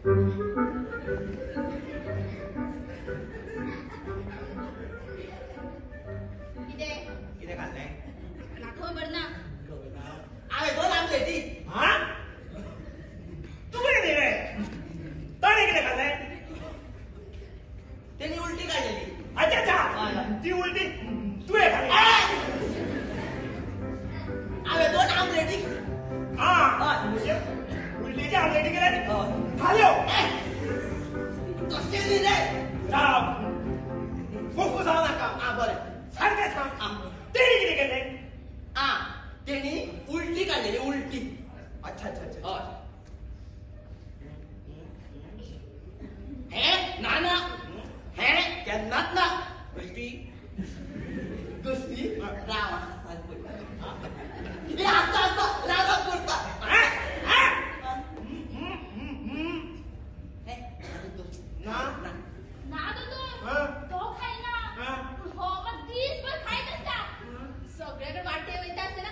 किती खाल्लंय खबर ना अरे दोन आमलेटी हा तू काय दिले ताने किती खाल्लंय त्यांनी उलटी काढलेली अच्छा अच्छा ती उलटी तू हे खाल्ली अरे दोन आमलेटी हा उलटीची आमलेटी केली खाल्लो कसे दिले फुफू जाऊ नका हा बरं सारखे सांग तेणी किती केले हा तेणी उलटी काढलेली उलटी अच्छा अच्छा अच्छा हे ना ना हे त्यांनाच ना गोष्टी गोष्टी रावा हे असं असं रावा बोलता ना ना ना तो खाय ना हो मग 30 पण खायच असता सगळ्याकडे वाटे येत असते ना